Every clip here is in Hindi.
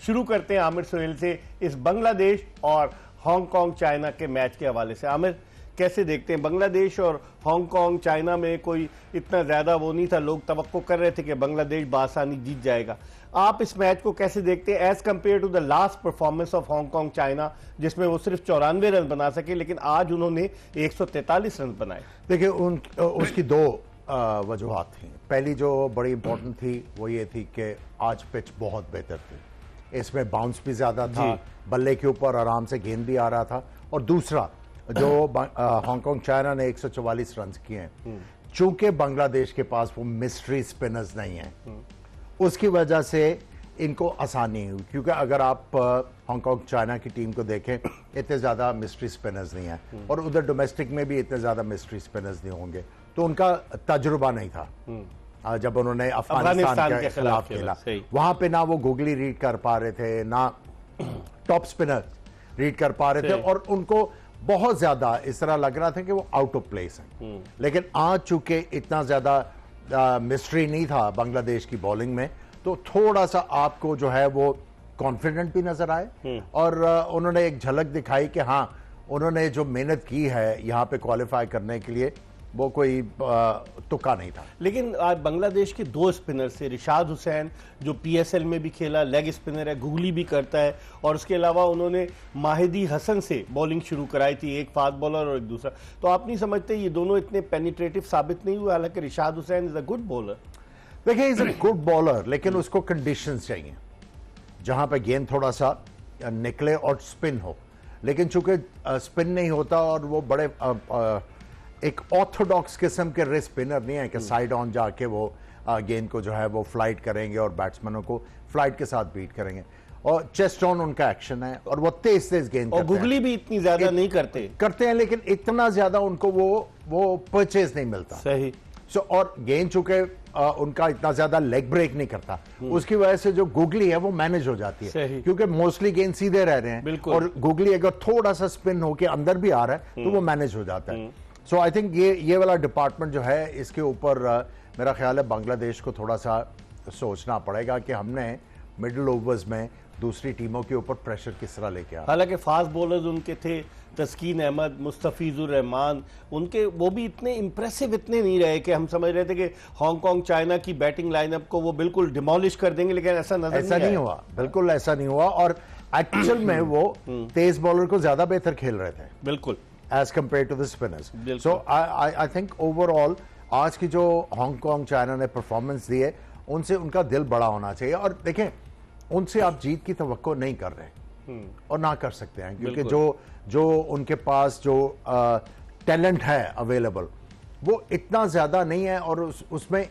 शुरू करते हैं आमिर सोहेल से इस बांग्लादेश और हांगकांग चाइना के मैच के हवाले से। आमिर, कैसे देखते हैं बांग्लादेश और हांगकांग चाइना में कोई इतना ज्यादा वो नहीं था, लोग तवक्को कर रहे थे कि बांग्लादेश बासानी जीत जाएगा। आप इस मैच को कैसे देखते हैं as compared to the last performance of Hong Kong China, जिसमें वो सिर्फ 94 रन बना सके, लेकिन आज उन्होंने 143 रन बनाए। देखिए, उसकी दो वजूहत थी। पहली जो बड़ी इंपॉर्टेंट थी वो ये थी कि आज पिच बहुत बेहतर थी, इसमें बाउंस भी ज्यादा था, बल्ले के ऊपर आराम से गेंद भी आ रहा था। और दूसरा, जो हांगकांग चाइना ने 144 रन किए हैं, चूंकि बांग्लादेश के पास वो मिस्ट्री स्पिनर्स नहीं है, उसकी वजह से इनको आसानी हुई। क्योंकि अगर आप हांगकांग चाइना की टीम को देखें, इतने ज्यादा मिस्ट्री स्पिनर्स नहीं है, और उधर डोमेस्टिक में भी इतने ज्यादा मिस्ट्री स्पिनर्स नहीं होंगे, तो उनका तजुर्बा नहीं था जब उन्होंने अफगानिस्तान के खिलाफ खेला। वहां पे ना वो गुगली रीड कर पा रहे थे, ना टॉप स्पिनर रीड कर पा रहे थे, और उनको बहुत ज्यादा इस तरह लग रहा था कि वो आउट ऑफ प्लेस है। लेकिन आज चूंकि इतना ज्यादा मिस्ट्री नहीं था बांग्लादेश की बॉलिंग में, तो थोड़ा सा आपको जो है वो कॉन्फिडेंट भी नजर आए, और उन्होंने एक झलक दिखाई कि हाँ, उन्होंने जो मेहनत की है यहाँ पे क्वालिफाई करने के लिए, वो कोई तुक्का नहीं था। लेकिन आज बांग्लादेश के दो स्पिनर से, रिशाद हुसैन जो पीएसएल में भी खेला, लेग स्पिनर है, गुगली भी करता है, और उसके अलावा उन्होंने माहिदी हसन से बॉलिंग शुरू कराई थी, एक फास्ट बॉलर और एक दूसरा। तो आप नहीं समझते ये दोनों इतने पेनिट्रेटिव साबित नहीं हुए? हालांकि Rishad Hussain is a good bowler. देखिए, इज अ गुड बॉलर, लेकिन उसको कंडीशंस चाहिए जहां पे गेंद थोड़ा सा निकले और स्पिन हो। लेकिन चूंकि स्पिन नहीं होता, और वो बड़े एक ऑर्थोडॉक्स किस्म के रेस स्पिनर नहीं है कि साइड ऑन जाके वो गेंद को जो है वो फ्लाइट करेंगे और बैट्समैनों को फ्लाइट के साथ बीट करेंगे, और चेस्ट ऑन उनका एक्शन है, और वो तेज तेज गेंद और गुगली भी इतनी ज्यादा नहीं करते हैं, लेकिन इतना ज्यादा उनको वो परचेज नहीं मिलता। सही। और गेंद चूंकि उनका इतना ज्यादा लेग ब्रेक नहीं करता, उसकी वजह से जो गुगली है वो मैनेज हो जाती है, क्योंकि मोस्टली गेंद सीधे रह रहे हैं, और गुगली अगर थोड़ा सा स्पिन होके अंदर भी आ रहा है तो वो मैनेज हो जाता है। सो आई थिंक ये वाला डिपार्टमेंट जो है, इसके ऊपर मेरा ख्याल है बांग्लादेश को थोड़ा सा सोचना पड़ेगा कि हमने मिडिल ओवर्स में दूसरी टीमों के ऊपर प्रेशर किस तरह लेके आया। हालांकि फास्ट बॉलर्स उनके थे, तस्कीन अहमद, मुस्तफिजुर रहमान, उनके वो भी इतने इंप्रेसिव इतने नहीं रहे कि हम समझ रहे थे कि हांगकांग चाइना की बैटिंग लाइनअप को वो बिल्कुल डिमोलिश कर देंगे, लेकिन ऐसा नहीं हुआ। बिल्कुल ऐसा नहीं हुआ, और एक्चुअल में वो तेज बॉलर को ज्यादा बेहतर खेल रहे थे, बिल्कुल, as compared to the spinners. So I think overall आज की जो हांगकांग चाइना ने परफॉर्मेंस दी है, उनसे उनका दिल बड़ा होना चाहिए। और देखें, उनसे आप जीत की तवक्को नहीं कर रहे, और ना कर सकते हैं, क्योंकि जो उनके पास जो टैलेंट है अवेलेबल, वो इतना ज्यादा नहीं है। और उसमें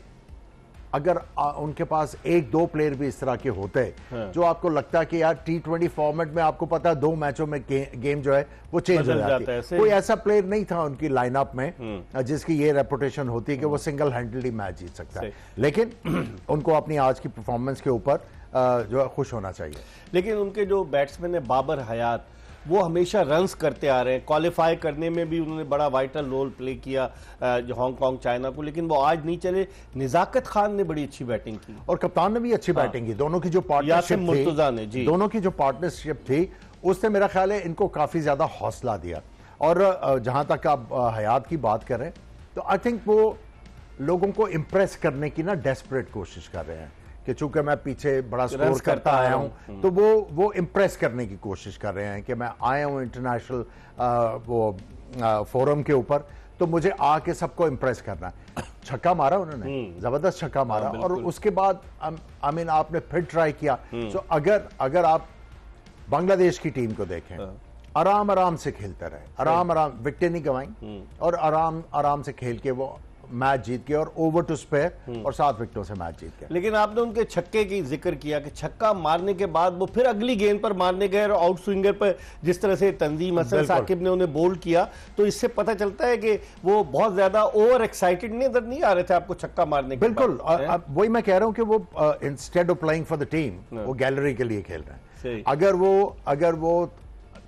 अगर उनके पास एक दो प्लेयर भी इस तरह के होते जो आपको लगता है कि यार T20 फॉर्मेट में आपको पता है 2 मैचों में गेम जो है वो चेंज हो जाती है, कोई ऐसा प्लेयर नहीं था उनकी लाइनअप में जिसकी ये रेपुटेशन होती है कि वो सिंगल हैंडली मैच जीत सकता है। लेकिन उनको अपनी आज की परफॉर्मेंस के ऊपर जो है खुश होना चाहिए। लेकिन उनके जो बैट्समैन है बाबर हयात, वो हमेशा रन्स करते आ रहे हैं, क्वालिफाई करने में भी उन्होंने बड़ा वाइटल रोल प्ले किया जो हांगकांग चाइना को, लेकिन वो आज नहीं चले। निजाकत खान ने बड़ी अच्छी बैटिंग की, और कप्तान ने भी अच्छी बैटिंग की। दोनों की जो पार्टनरशिप थी उसने मेरा ख्याल है इनको काफी ज्यादा हौसला दिया। और जहां तक आप हयात की बात करें, तो आई थिंक वो लोगों को इंप्रेस करने की ना डेस्परेट कोशिश कर रहे हैं कि चूंकि मैं पीछे बड़ा स्कोर करता आया हूं, तो वो इंप्रेस करने की कोशिश कर रहे हैं कि मैं आया हूं इंटरनेशनल फोरम के ऊपर, तो मुझे आके सबको इंप्रेस करना है। छक्का मारा उन्होंने, जबरदस्त छक्का मारा, और उसके बाद आई मीन आपने फिर ट्राई किया। सो अगर आप बांग्लादेश की टीम को देखें, आराम से खेलते रहे, आराम विकेट नहीं गंवाई, और आराम से खेल के वो मैच जीत गए, और ओवर टू स्पेयर, और 7 विकेटों से मैच जीत गए। लेकिन आपने उनके छक्के की जिक्र किया कि छक्का मारने के बाद वो फिर अगली गेंद पर मारने गए, और आउट स्विंगर पर जिस तरह से तंजीम हसन साकिब ने उन्हें बोल्ड किया, तो इससे पता चलता है कि वो बहुत ज्यादा ओवर एक्साइटेड नजर नहीं आ रहे थे आपको छक्का मारने के। बिल्कुल, वही मैं कह रहा हूं कि वो instead of playing for the team, वो गैलरी के लिए खेल रहे हैं। अगर वो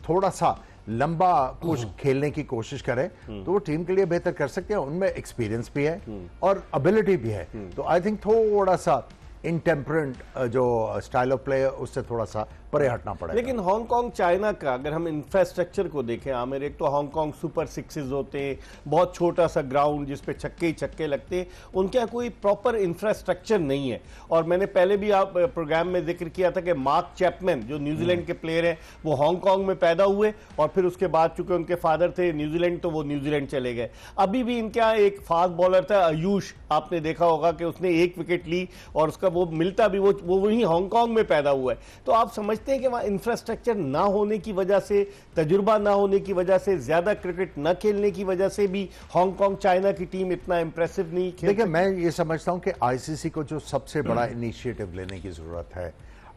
थोड़ा सा लंबा कुछ खेलने की कोशिश करें तो वो टीम के लिए बेहतर कर सकते हैं। उनमें एक्सपीरियंस भी है और एबिलिटी भी है। तो आई थिंक थोड़ा सा इनटेम्परेंट जो स्टाइल ऑफ प्ले है उससे थोड़ा सा परे हटना पड़ेगा। लेकिन हांगकांग चाइना का अगर हम इंफ्रास्ट्रक्चर को देखें आमिर, एक तो हांगकांग सुपर सिक्सेस होते हैं, बहुत छोटा सा ग्राउंड जिस पे छक्के ही छक्के लगते हैं, उनके यहाँ कोई प्रॉपर इंफ्रास्ट्रक्चर नहीं है। और मैंने पहले भी आप प्रोग्राम में जिक्र किया था कि मार्क चैपमैन जो न्यूजीलैंड के प्लेयर हैं वो हांगकांग में पैदा हुए और फिर उसके बाद चूंकि उनके फादर थे न्यूजीलैंड तो वो न्यूजीलैंड चले गए। अभी भी इनके यहाँ एक फास्ट बॉलर था आयुष, आपने देखा होगा कि उसने 1 विकेट ली और उसका वो मिलता भी वो वहीं हांगकांग में पैदा हुआ है। तो आप समझते हैं कि वहां इंफ्रास्ट्रक्चर ना होने की वजह से, तजुर्बा ना होने की वजह से, ज्यादा क्रिकेट न खेलने की वजह से भी हांगकांग चाइना की टीम इतना इंप्रेसिव नहीं खेल? देखिए, मैं ये समझता हूं कि आईसीसी को जो सबसे बड़ा इनिशिएटिव लेने की जरूरत है,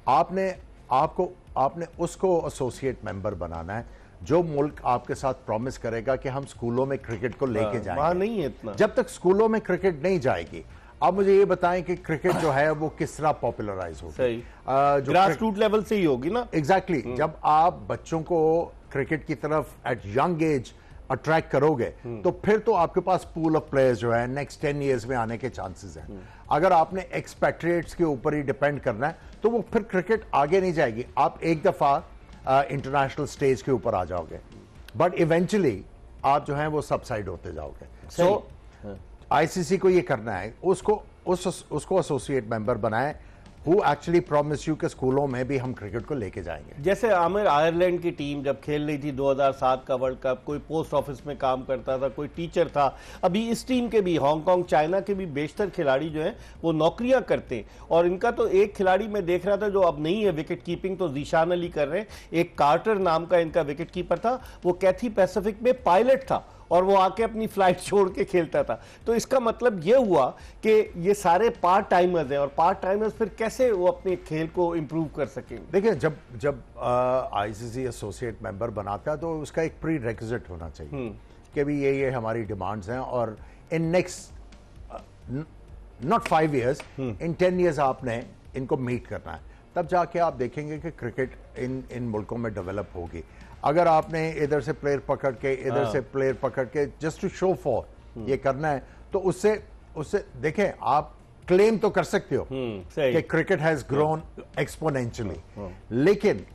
आपने उसको एसोसिएट मेंबर बनाना है जो मुल्क आपके साथ प्रॉमिस करेगा कि हम स्कूलों में क्रिकेट को लेके जाएंगे। वहां नहीं है इतना। जब तक स्कूलों में क्रिकेट नहीं जाएगी, आप मुझे ये बताएं कि क्रिकेट जो है वो किस तरह पॉपुलराइज होगी? सही, ग्रास रूट लेवल से ही होगी ना। एग्जैक्टली जब आप बच्चों को क्रिकेट की तरफ एट यंग एज अट्रैक्ट करोगे तो फिर तो आपके पास पूल ऑफ प्लेयर्स जो है नेक्स्ट 10 इयर्स में आने के चांसेस हैं। अगर आपने एक्सपैट्रिएट्स के ऊपर ही डिपेंड करना है तो वो फिर क्रिकेट आगे नहीं जाएगी। आप एक दफा इंटरनेशनल स्टेज के ऊपर आ जाओगे बट इवेंचुअली आप जो है वो सबसाइड होते जाओगे। सो आईसीसी को ये करना है, उसको एसोसिएट मेंबर बनाए हु एक्चुअली प्रॉमिस यू के स्कूलों में भी हम क्रिकेट को लेके जाएंगे। जैसे आमिर, आयरलैंड की टीम जब खेल रही थी 2007 का वर्ल्ड कप, कोई पोस्ट ऑफिस में काम करता था, कोई टीचर था। अभी इस टीम के भी, हांगकांग चाइना के भी बेशतर खिलाड़ी जो हैं वो नौकरियां करते हैं। और इनका तो एक खिलाड़ी मैं देख रहा था जो अब नहीं है, विकेट कीपिंग तो जीशान अली कर रहे हैं। एक कार्टर नाम का इनका विकेट कीपर था, वो कैथी पैसिफिक में पायलट था और वो आके अपनी फ्लाइट छोड़ के खेलता था। तो इसका मतलब ये हुआ कि ये सारे पार्ट टाइमर्स हैं और पार्ट टाइमर्स फिर कैसे वो अपने खेल को इंप्रूव कर सकेंगे? देखिए, जब आईसीसी एसोसिएट मेंबर बनाता है तो उसका एक प्री रेक्विजिट होना चाहिए कि भी ये हमारी डिमांड्स हैं और in next not 5 years, in 10 years आपने इनको मीट करना है। तब जाके आप देखेंगे कि क्रिकेट इन मुल्कों में डेवलप होगी। अगर आपने इधर से प्लेयर पकड़ के इधर से प्लेयर पकड़ के जस्ट टू शो फॉर ये करना है तो उससे देखें, आप क्लेम तो कर सकते हो कि क्रिकेट हैज ग्रोन एक्सपोनेंशियली, लेकिन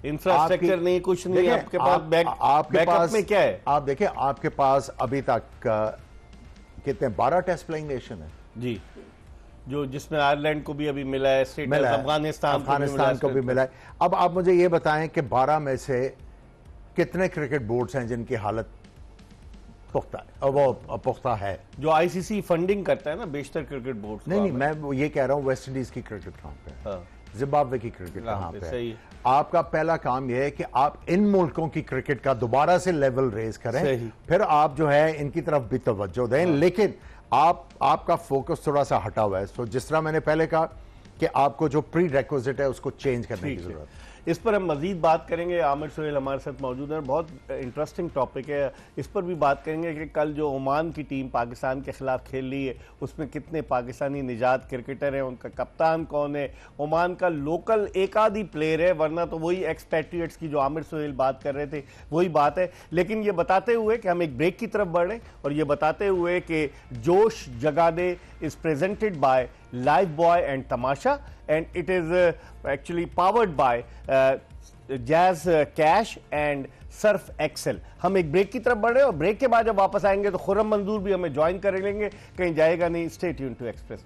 इंफ्रास्ट्रक्चर नहीं, कुछ नहीं। आपके पास बैकअप में क्या है? आप देखें, आपके पास अभी तक कितने 12 टेस्ट प्लेइंग नेशन है जी, जो जिसमें आयरलैंड को भी अभी मिला है, अफगानिस्तान को भी मिला है। अब आप मुझे ये बताएं कि 12 में से कितने क्रिकेट बोर्ड्स हैं जिनकी हालत पुख्ता है? जो आईसीसी फंडिंग करता है ना बेशतर क्रिकेट बोर्ड। नहीं, मैं ये कह रहा हूं वेस्ट इंडीज की क्रिकेट कहां पे है, जिम्बाब्वे की क्रिकेट कहां पे है? आपका पहला काम यह है कि आप इन मुल्कों की क्रिकेट का दोबारा से लेवल रेज करें, फिर आप जो है इनकी तरफ भी तवज्जो दें। लेकिन आपका फोकस थोड़ा सा हटा हुआ है। सो जिस तरह मैंने पहले कहा कि आपको जो प्री रेक्विजिट है उसको चेंज करने की जरूरत है। इस पर हम मजीद बात करेंगे। आमिर सुहेल हमारे साथ मौजूद है, बहुत इंटरेस्टिंग टॉपिक है। इस पर भी बात करेंगे कि कल जो ओमान की टीम पाकिस्तान के खिलाफ खेल रही है उसमें कितने पाकिस्तानी निजात क्रिकेटर हैं, उनका कप्तान कौन है, ओमान का लोकल एक आधी प्लेयर है, वरना तो वही एक्सपैट्रिएट्स की जो आमिर सुहेल बात कर रहे थे वही बात है। लेकिन ये बताते हुए कि हम एक ब्रेक की तरफ बढ़ रहे हैं और ये बताते हुए कि Josh Jaga De is presented by live boy and Tamasha and it is actually powered by Jazz Cash and Surf Excel। हम एक ब्रेक की तरफ बढ़ रहे हैं और ब्रेक के बाद जब वापस आएंगे तो खुर्रम मंजूर भी हमें ज्वाइन कर लेंगे, कहीं जाएगा नहीं। Stay tuned to express.